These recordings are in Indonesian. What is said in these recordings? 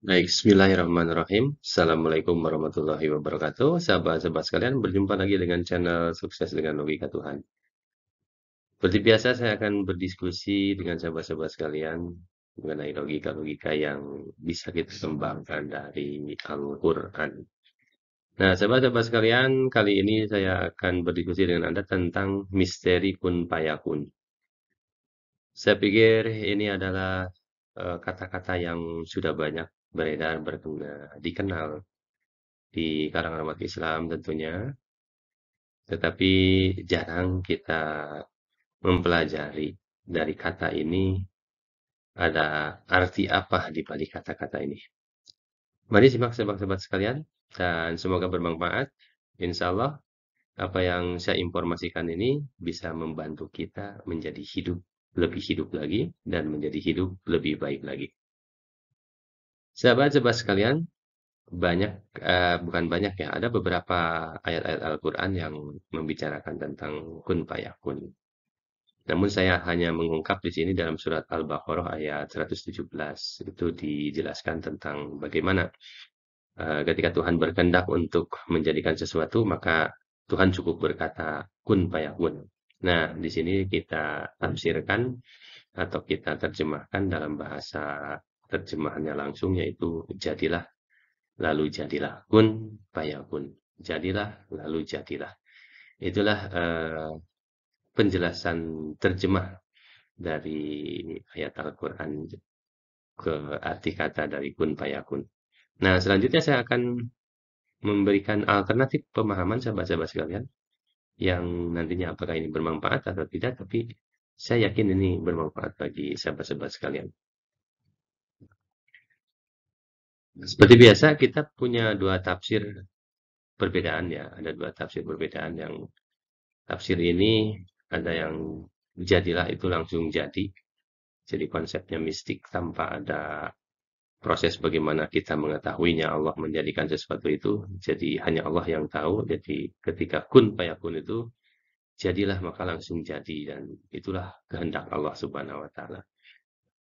Baik, bismillahirrahmanirrahim. Assalamualaikum warahmatullahi wabarakatuh. Sahabat-sahabat sekalian, berjumpa lagi dengan channel Sukses dengan Logika Tuhan. Seperti biasa, saya akan berdiskusi dengan sahabat-sahabat sekalian mengenai logika-logika yang bisa kita kembangkan dari Al-Quran. Nah, sahabat-sahabat sekalian, kali ini saya akan berdiskusi dengan Anda tentang misteri kun payakun. Saya pikir ini adalah kata-kata yang sudah banyak beredar, dikenal di kalangan umat Islam tentunya, tetapi jarang kita mempelajari dari kata ini ada arti apa di balik kata-kata ini. Mari simak sahabat-sahabat sekalian, dan semoga bermanfaat. Insya Allah, apa yang saya informasikan ini bisa membantu kita menjadi lebih hidup lagi, dan menjadi hidup lebih baik lagi. Sahabat-sahabat sekalian, bukan banyak ya, ada beberapa ayat-ayat Al-Quran yang membicarakan tentang kun payakun. Namun saya hanya mengungkap di sini dalam surat Al-Baqarah ayat 117. Itu dijelaskan tentang bagaimana ketika Tuhan berkehendak untuk menjadikan sesuatu, maka Tuhan cukup berkata kun payakun. Nah, di sini kita tafsirkan atau kita terjemahkan dalam bahasa terjemahannya langsung, yaitu jadilah lalu jadilah, kun payakun, jadilah lalu jadilah. Itulah penjelasan terjemah dari ayat Al-Quran ke arti kata dari kun payakun. Nah, selanjutnya saya akan memberikan alternatif pemahaman sahabat-sahabat sekalian yang nantinya apakah ini bermanfaat atau tidak, tapi saya yakin ini bermanfaat bagi sahabat-sahabat sekalian. Seperti biasa, kita punya dua tafsir perbedaan ya, ada dua tafsir perbedaan yang tafsir ini ada yang jadilah itu langsung jadi konsepnya mistik tanpa ada proses bagaimana kita mengetahuinya Allah menjadikan sesuatu itu, jadi hanya Allah yang tahu. Jadi ketika kun payakun itu jadilah maka langsung jadi, dan itulah kehendak Allah Subhanahu wa taala.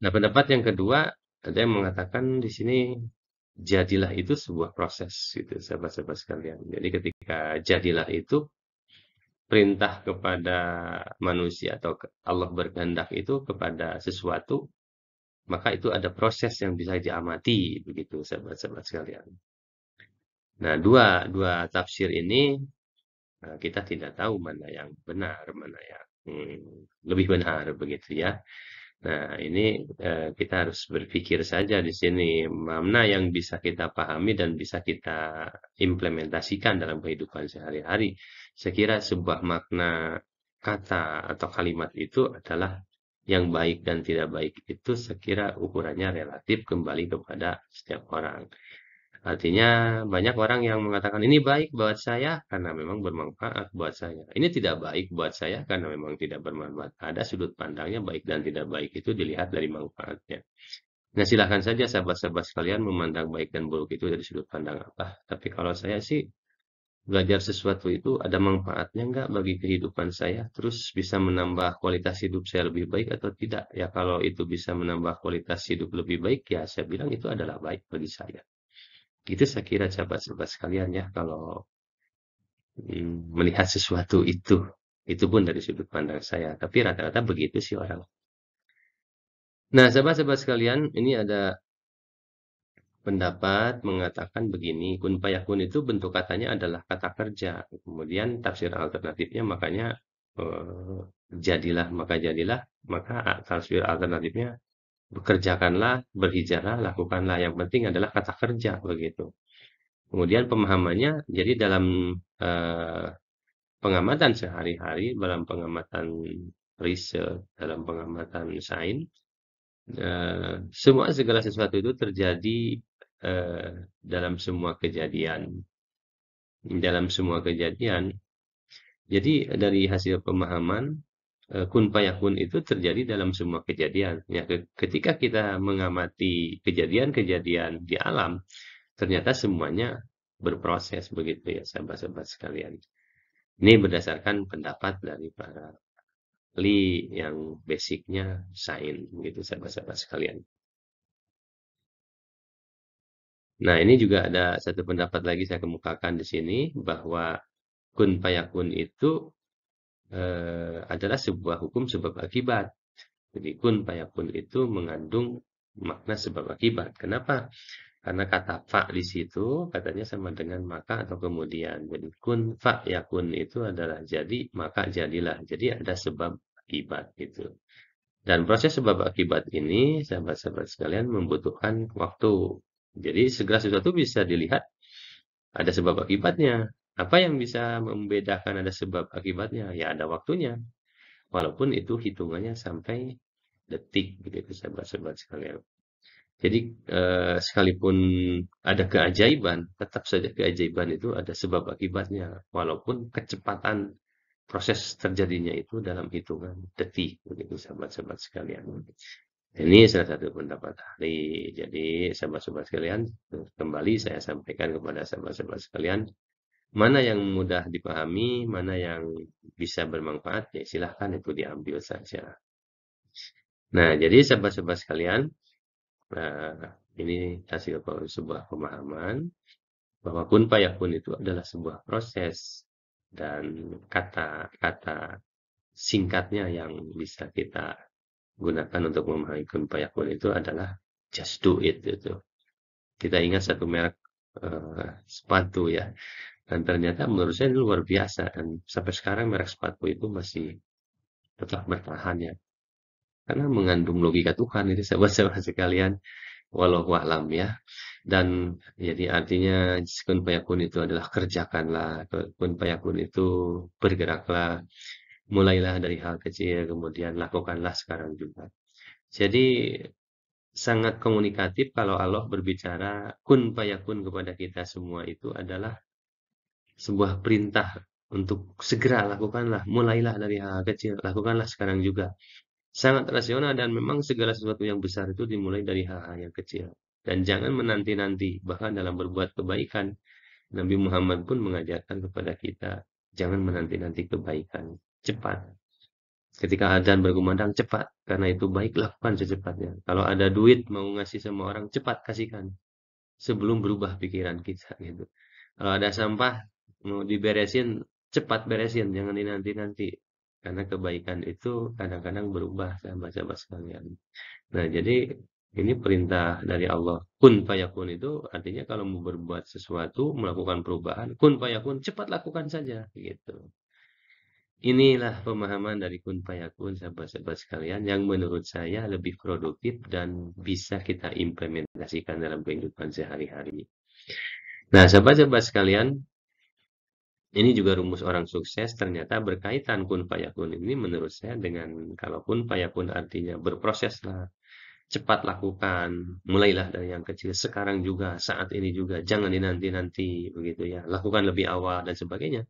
Nah, pendapat yang kedua ada yang mengatakan di sini jadilah itu sebuah proses gitu sahabat-sahabat sekalian. Jadi ketika jadilah itu perintah kepada manusia atau Allah berkehendak itu kepada sesuatu, maka itu ada proses yang bisa diamati begitu sahabat-sahabat sekalian. Nah, dua dua tafsir ini kita tidak tahu mana yang benar, mana yang lebih benar begitu ya. Nah, ini kita harus berpikir saja di sini mana yang bisa kita pahami dan bisa kita implementasikan dalam kehidupan sehari-hari. Saya kira sebuah makna kata atau kalimat itu adalah yang baik dan tidak baik itu sekira ukurannya relatif kembali kepada setiap orang. Artinya banyak orang yang mengatakan ini baik buat saya karena memang bermanfaat buat saya. Ini tidak baik buat saya karena memang tidak bermanfaat. Ada sudut pandangnya baik dan tidak baik itu dilihat dari manfaatnya. Nah, silahkan saja sahabat-sahabat sekalian memandang baik dan buruk itu dari sudut pandang apa. Tapi kalau saya sih belajar sesuatu itu ada manfaatnya nggak bagi kehidupan saya, terus bisa menambah kualitas hidup saya lebih baik atau tidak. Ya kalau itu bisa menambah kualitas hidup lebih baik, ya saya bilang itu adalah baik bagi saya. Itu saya kira sahabat-sahabat sekalian ya, kalau melihat sesuatu itu. Itu pun dari sudut pandang saya. Tapi rata-rata begitu sih orang. Nah, sahabat-sahabat sekalian, ini ada pendapat mengatakan begini, kun payakun itu bentuk katanya adalah kata kerja. Kemudian tafsir alternatifnya makanya eh, jadilah, maka tafsir alternatifnya bekerjakanlah, berhijrahlah, lakukanlah. Yang penting adalah kata kerja begitu. Kemudian pemahamannya, jadi dalam eh, pengamatan sehari-hari, dalam pengamatan riset, dalam pengamatan sains, segala sesuatu itu terjadi eh, dalam semua kejadian. Dalam semua kejadian, jadi dari hasil pemahaman, kun payakun itu terjadi dalam semua kejadian. Ya, ketika kita mengamati kejadian-kejadian di alam, ternyata semuanya berproses begitu ya sahabat-sahabat sekalian. Ini berdasarkan pendapat dari para yang basicnya sains gitu sahabat-sahabat sekalian. Nah, ini juga ada satu pendapat lagi saya kemukakan di sini bahwa kun fayakun itu adalah sebuah hukum sebab akibat. Jadi kun fayakun itu mengandung makna sebab akibat. Kenapa? Karena kata fa di situ katanya sama dengan maka atau kemudian. Jadi kun fayakun itu adalah jadi, maka jadilah. Jadi ada sebab akibat gitu. Dan proses sebab akibat ini, sahabat-sahabat sekalian, membutuhkan waktu. Jadi segala sesuatu bisa dilihat ada sebab akibatnya. Apa yang bisa membedakan ada sebab akibatnya? Ya ada waktunya. Walaupun itu hitungannya sampai detik begitu sahabat-sahabat sekalian. Jadi sekalipun ada keajaiban, tetap saja keajaiban itu ada sebab akibatnya. Walaupun kecepatan proses terjadinya itu dalam hitungan detik begitu sahabat-sahabat sekalian. Ini salah satu pendapat ahli. Jadi sahabat-sahabat sekalian, kembali saya sampaikan kepada sahabat-sahabat sekalian, mana yang mudah dipahami, mana yang bisa bermanfaat, ya silahkan itu diambil saja. Nah, jadi sahabat-sahabat sekalian, ini hasil sebuah pemahaman bahwa kun fayakun itu adalah sebuah proses dan kata-kata singkatnya yang bisa kita gunakan untuk memahami kun fayakun itu adalah just do it gitu. Kita ingat satu merek sepatu ya, dan ternyata menurut saya ini luar biasa dan sampai sekarang merek sepatu itu masih tetap bertahan ya. Karena mengandung logika Tuhan itu sahabat-sahabat sekalian, walau alam ya. Dan jadi artinya kun fayakun itu adalah kerjakanlah, kun fayakun itu bergeraklah, mulailah dari hal kecil, kemudian lakukanlah sekarang juga. Jadi sangat komunikatif kalau Allah berbicara kun fayakun kepada kita semua itu adalah sebuah perintah untuk segera lakukanlah, mulailah dari hal kecil, lakukanlah sekarang juga. Sangat rasional dan memang segala sesuatu yang besar itu dimulai dari hal-hal yang kecil. Dan jangan menanti-nanti, bahkan dalam berbuat kebaikan, Nabi Muhammad pun mengajarkan kepada kita, jangan menanti-nanti kebaikan, cepat. Ketika adzan berkumandang, cepat. Karena itu baik, lakukan secepatnya. Kalau ada duit, mau ngasih sama orang, cepat kasihkan. Sebelum berubah pikiran kita. Gitu. Kalau ada sampah, mau diberesin, cepat beresin. Jangan dinanti-nanti. Karena kebaikan itu kadang-kadang berubah, sahabat-sahabat sekalian. Nah, jadi ini perintah dari Allah. Kun fayakun itu artinya kalau mau berbuat sesuatu, melakukan perubahan, kun fayakun, cepat lakukan saja. Gitu. Inilah pemahaman dari kun fayakun sahabat-sahabat sekalian yang menurut saya lebih produktif dan bisa kita implementasikan dalam kehidupan sehari-hari. Nah, sahabat-sahabat sekalian, ini juga rumus orang sukses ternyata berkaitan kun fayakun ini menurut saya dengan kalau kun fayakun artinya berproses lah, cepat lakukan, mulailah dari yang kecil sekarang juga, saat ini juga, jangan dinanti-nanti begitu ya, lakukan lebih awal dan sebagainya.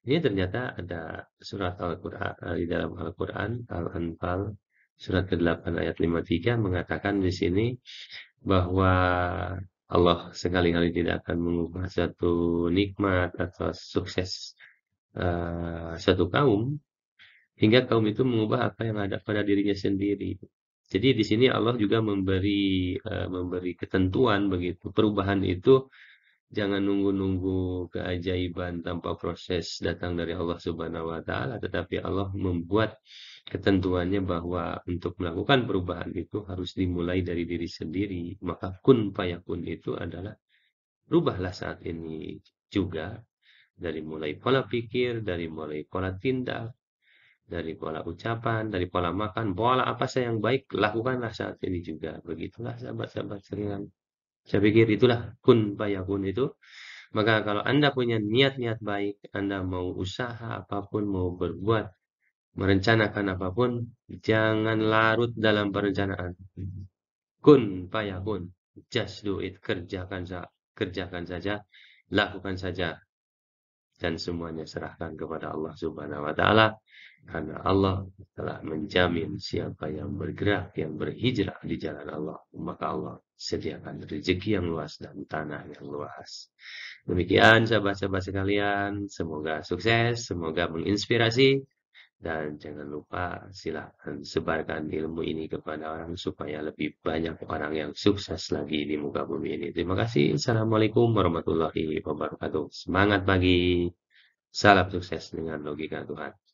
Ini ternyata ada surat Al-Quran di dalam Al-Quran Al-Anfal surat ke-8 ayat 53 mengatakan di sini bahwa Allah sekali-kali tidak akan mengubah satu nikmat atau sukses satu kaum hingga kaum itu mengubah apa yang ada pada dirinya sendiri. Jadi di sini Allah juga memberi ketentuan begitu. Perubahan itu jangan nunggu-nunggu keajaiban tanpa proses datang dari Allah Subhanahu wa taala, tetapi Allah membuat ketentuannya bahwa untuk melakukan perubahan itu harus dimulai dari diri sendiri. Maka kun fayakun itu adalah rubahlah saat ini juga dari mulai pola pikir, dari mulai pola tindak, dari pola ucapan, dari pola makan, pola apa saja yang baik lakukanlah saat ini juga. Begitulah sahabat-sahabat sekalian. Saya pikir itulah kun fayakun itu. Maka kalau Anda punya niat-niat baik, Anda mau usaha apapun, mau berbuat, merencanakan apapun, jangan larut dalam perencanaan. Kun fayakun, just do it, kerjakan saja, lakukan saja, dan semuanya serahkan kepada Allah Subhanahu wa taala karena Allah telah menjamin siapa yang bergerak, yang berhijrah di jalan Allah, maka Allah sediakan rezeki yang luas dan tanah yang luas. Demikian sahabat-sahabat sekalian, semoga sukses, semoga menginspirasi Dan jangan lupa silakan sebarkan ilmu ini kepada orang supaya lebih banyak orang yang sukses lagi di muka bumi ini. Terima kasih. Assalamualaikum warahmatullahi wabarakatuh. Semangat pagi. Salam sukses dengan logika Tuhan.